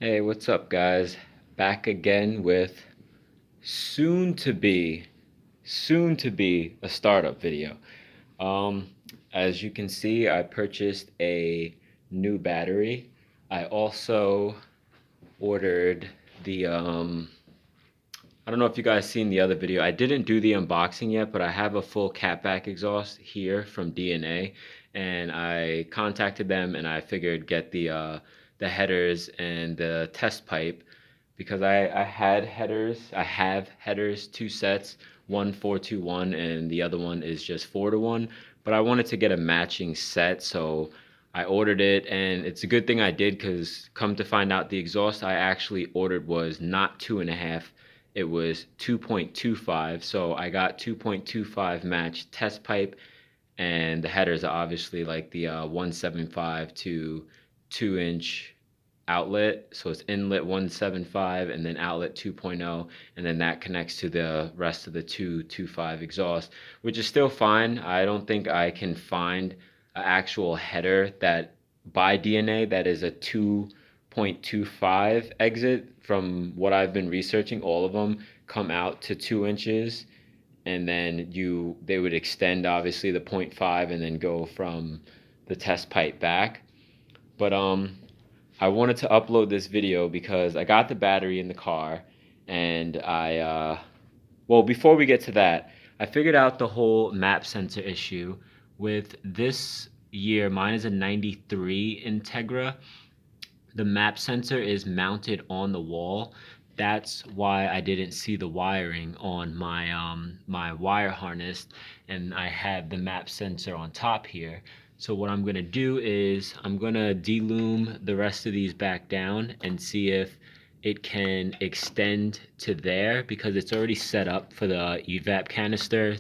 Hey, what's up, guys? Back again with soon to be, soon to be a startup video. Um, as you can see, I purchased a new battery. I also ordered the I don't know if you guys seen the other video. I didn't do the unboxing yet, but I have a full catback exhaust here from DNA, and I contacted them and I figured get the headers and the test pipe because I had headers. I have headers, two sets, one 4-to-1 and the other one is just 4-to-1, but I wanted to get a matching set, so I ordered it, and it's a good thing I did because come to find out the exhaust I actually ordered was not 2.5, it was 2.25. So I got 2.25 match test pipe, and the headers are obviously like the 175 to 2-inch outlet. So it's inlet 175 and then outlet 2.0, and then that connects to the rest of the 225 exhaust, which is still fine. I don't think I can find an actual header that by DNA that is a 2.25 exit. From what I've been researching, all of them come out to 2 inches, and then they would extend obviously the point 0.5 and then go from the test pipe back. But I wanted to upload this video because I got the battery in the car, and well, before we get to that, I figured out the whole map sensor issue with this year. Mine is a 93 Integra. The map sensor is mounted on the wall. That's why I didn't see the wiring on my wire harness, and I have the map sensor on top here. So what I'm gonna do is I'm gonna delume the rest of these back down and see if it can extend to there, because it's already set up for the evap canister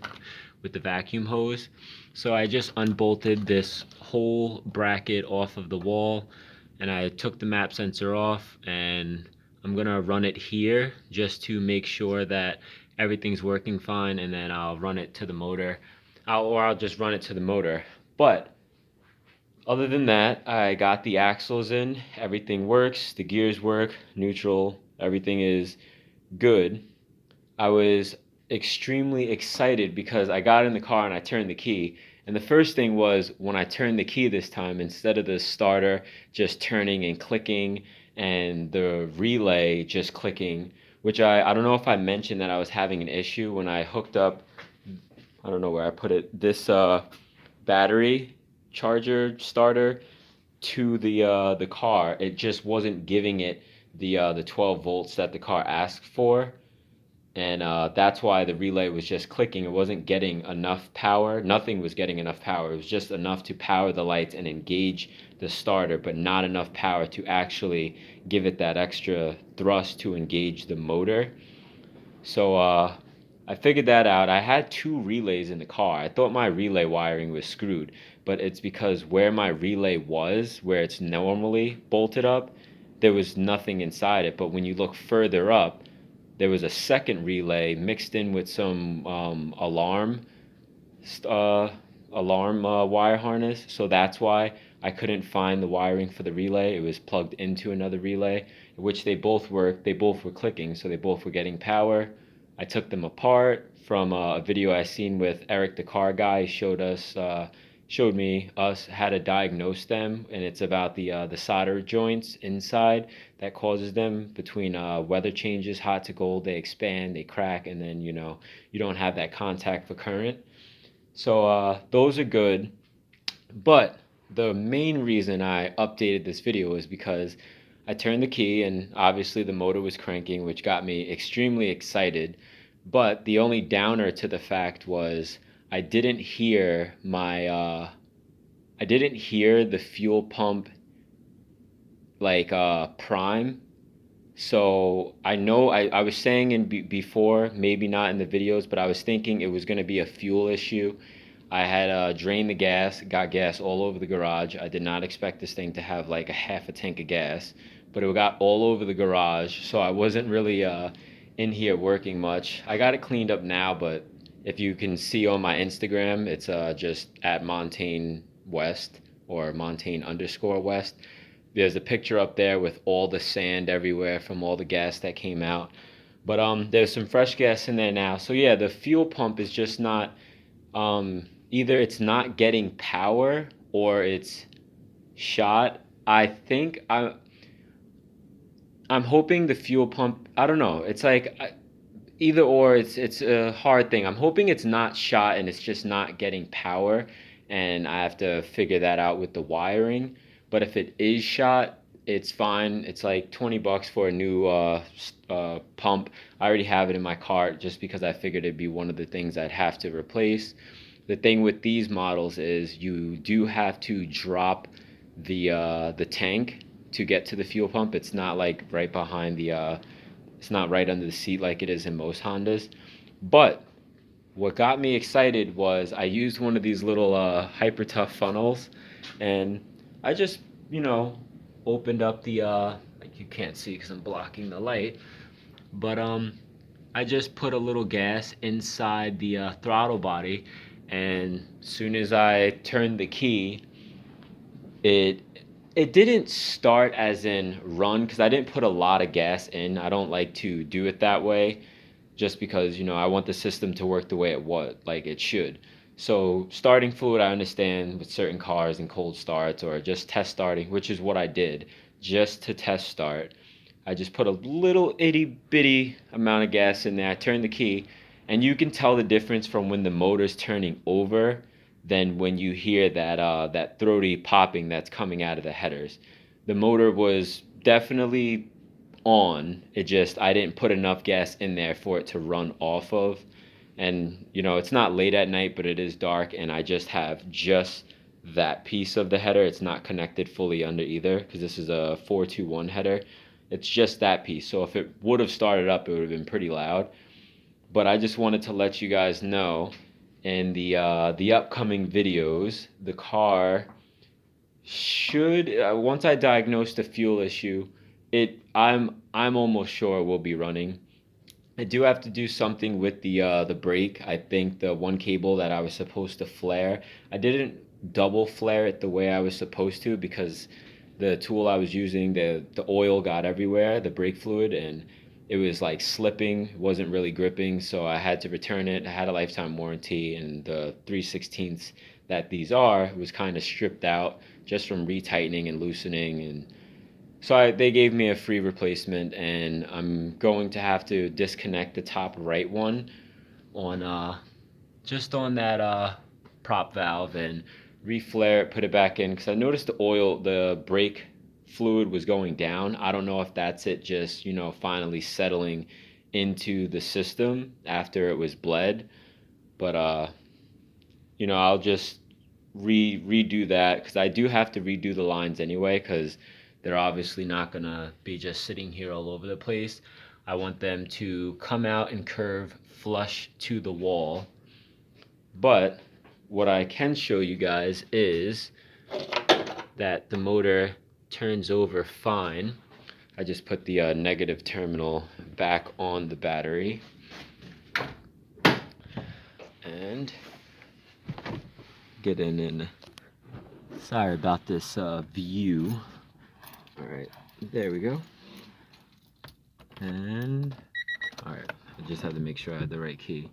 with the vacuum hose. So I just unbolted this whole bracket off of the wall, and I took the map sensor off, and I'm gonna run it here just to make sure that everything's working fine, and then I'll run it to the motor. I'll just run it to the motor. But other than that, I got the axles in, everything works, the gears work, neutral, everything is good. I was extremely excited because I got in the car and I turned the key. And the first thing was, when I turned the key this time, instead of the starter just turning and clicking and the relay just clicking, which I don't know if I mentioned that I was having an issue when I hooked up, I don't know where I put it, this battery charger starter to the car. It just wasn't giving it the 12 volts that the car asked for, and that's why the relay was just clicking. It wasn't getting enough power. Nothing was getting enough power. It was just enough to power the lights and engage the starter, but not enough power to actually give it that extra thrust to engage the motor. So I figured that out. I had two relays in the car. I thought my relay wiring was screwed, but it's because where my relay was, where it's normally bolted up, there was nothing inside it. But when you look further up, there was a second relay mixed in with some uh, alarm wire harness. So that's why I couldn't find the wiring for the relay. It was plugged into another relay, which they both worked. They both were clicking, so they both were getting power. I took them apart from a video I seen with Eric, the car guy. He showed me us how to diagnose them, and it's about the solder joints inside that causes them. Between weather changes, hot to cold, they expand, they crack, and then you don't have that contact for current. So those are good. But the main reason I updated this video is because I turned the key and obviously the motor was cranking, which got me extremely excited. But the only downer to the fact was I didn't hear I didn't hear the fuel pump like prime. So I know I was saying before, maybe not in the videos, but I was thinking it was going to be a fuel issue. I had drained the gas, got gas all over the garage. I did not expect this thing to have like a half a tank of gas, but it got all over the garage. So I wasn't really in here working much. I got it cleaned up now, but if you can see on my Instagram, it's just at Montaigne West or Montaigne underscore West. there's a picture up there with all the sand everywhere from all the gas that came out. But there's some fresh gas in there now. So yeah, the fuel pump is just not either it's not getting power or it's shot. I think I'm hoping the fuel pump. I don't know. It's like either or. It's a hard thing. I'm hoping it's not shot and it's just not getting power, and I have to figure that out with the wiring. But if it is shot, it's fine. It's like $20 for a new pump. I already have it in my cart just because I figured it'd be one of the things I'd have to replace. The thing with these models is you do have to drop the tank to get to the fuel pump. It's not like right behind it's not right under the seat like it is in most Hondas. But what got me excited was I used one of these little hyper tough funnels, and I just opened up the like you can't see because I'm blocking the light, but I just put a little gas inside the throttle body, and as soon as I turned the key, it it didn't start as in run because I didn't put a lot of gas in. I don't like to do it that way just because I want the system to work the way it should. So starting fluid, I understand with certain cars and cold starts or just test starting, which is what I did just to test start. I just put a little itty bitty amount of gas in there. I turned the key, and you can tell the difference from when the motor's turning over than when you hear that throaty popping that's coming out of the headers. The motor was definitely on. It just I didn't put enough gas in there for it to run off of. And it's not late at night, but it is dark, and I just have just that piece of the header. It's not connected fully under either because this is a 421 header. It's just that piece. So if it would have started up, it would have been pretty loud. But I just wanted to let you guys know in the upcoming videos, the car should once I diagnose the fuel issue, I'm almost sure it will be running. I do have to do something with the brake. I think the one cable that I was supposed to flare, I didn't double flare it the way I was supposed to because the tool I was using, the oil got everywhere, the brake fluid, and it was like slipping, it wasn't really gripping, so I had to return it. I had a lifetime warranty, and the 3/16 that these are was kind of stripped out just from retightening and loosening, and so they gave me a free replacement, and I'm going to have to disconnect the top right one on just on that prop valve and reflare it, put it back in because I noticed the brake fluid was going down. I don't know if that's it just, finally settling into the system after it was bled, but I'll just redo that because I do have to redo the lines anyway because they're obviously not gonna be just sitting here all over the place. I want them to come out and curve flush to the wall. But what I can show you guys is that the motor turns over fine. I just put the negative terminal back on the battery. And get in. Sorry about this view. Alright, there we go. And alright, I just had to make sure I had the right key.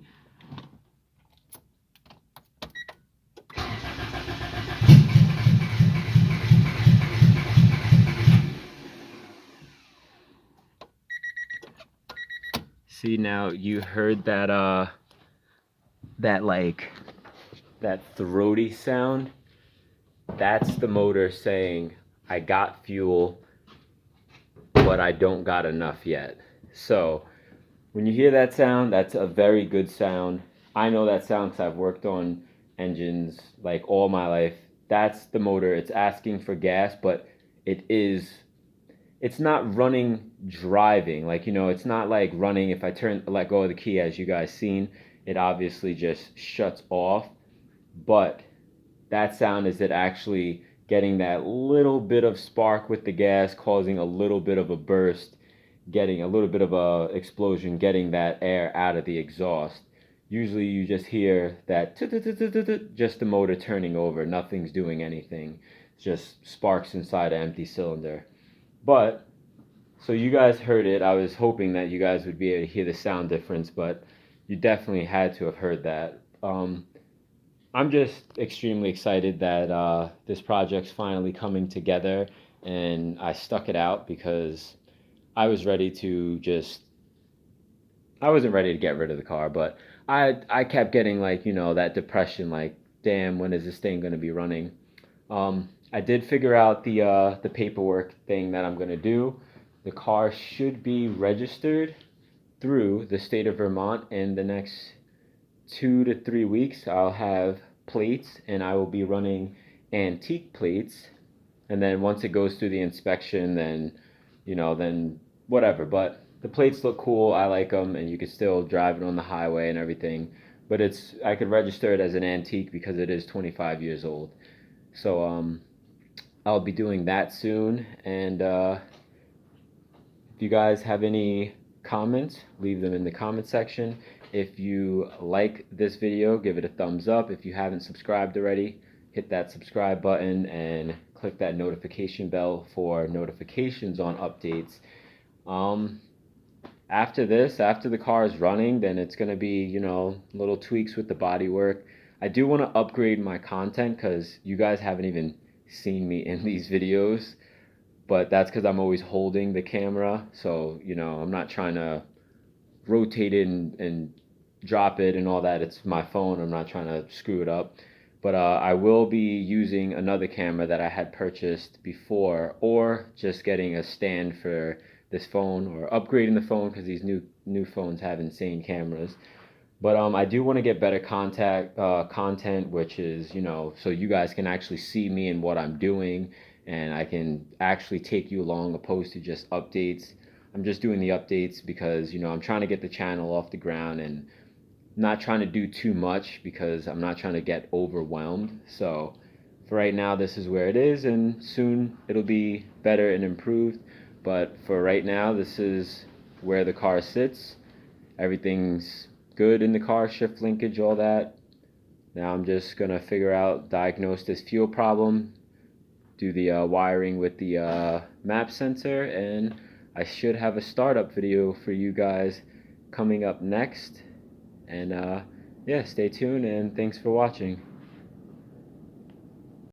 See, now you heard that that throaty sound? That's the motor saying I got fuel, but I don't got enough yet. So when you hear that sound, that's a very good sound. I know that sound because I've worked on engines like all my life. That's the motor. It's asking for gas, but it's not running driving. It's not like running. If I let go of the key, as you guys seen, it obviously just shuts off. But that sound is it actually getting that little bit of spark with the gas, causing a little bit of a burst, getting a little bit of a explosion, getting that air out of the exhaust. Usually you just hear that just the motor turning over, nothing's doing anything. just sparks inside an empty cylinder. But so you guys heard it. I was hoping that you guys would be able to hear the sound difference, but you definitely had to have heard that. I'm just extremely excited that this project's finally coming together, and I stuck it out because I was ready to just. I wasn't ready to get rid of the car, but I kept getting like that depression, like damn, when is this thing gonna be running? I did figure out the paperwork thing that I'm gonna do. The car should be registered through the state of Vermont in the next 2 to 3 weeks. I'll have plates, and I will be running antique plates. And then once it goes through the inspection, then whatever. But the plates look cool. I like them, and you can still drive it on the highway and everything. But I could register it as an antique because it is 25 years old. So I'll be doing that soon. And if you guys have any comments, leave them in the comment section. If you like this video, give it a thumbs up. If you haven't subscribed already, hit that subscribe button and click that notification bell for notifications on updates. After this, after the car is running, then it's going to be, little tweaks with the body work. I do want to upgrade my content because you guys haven't even seen me in these videos, but that's because I'm always holding the camera. So, I'm not trying to rotate it and drop it and all that. It's my phone. I'm not trying to screw it up. But I will be using another camera that I had purchased before, or just getting a stand for this phone, or upgrading the phone because these new phones have insane cameras. But I do want to get better content, which is so you guys can actually see me and what I'm doing, and I can actually take you along opposed to just updates. I'm just doing the updates because I'm trying to get the channel off the ground and not trying to do too much because I'm not trying to get overwhelmed. So for right now, this is where it is, and soon it'll be better and improved. But for right now, this is where the car sits. Everything's good in the car, shift linkage, all that. Now I'm just gonna diagnose this fuel problem, do the wiring with the map sensor, and I should have a startup video for you guys coming up next. And yeah, stay tuned, and thanks for watching.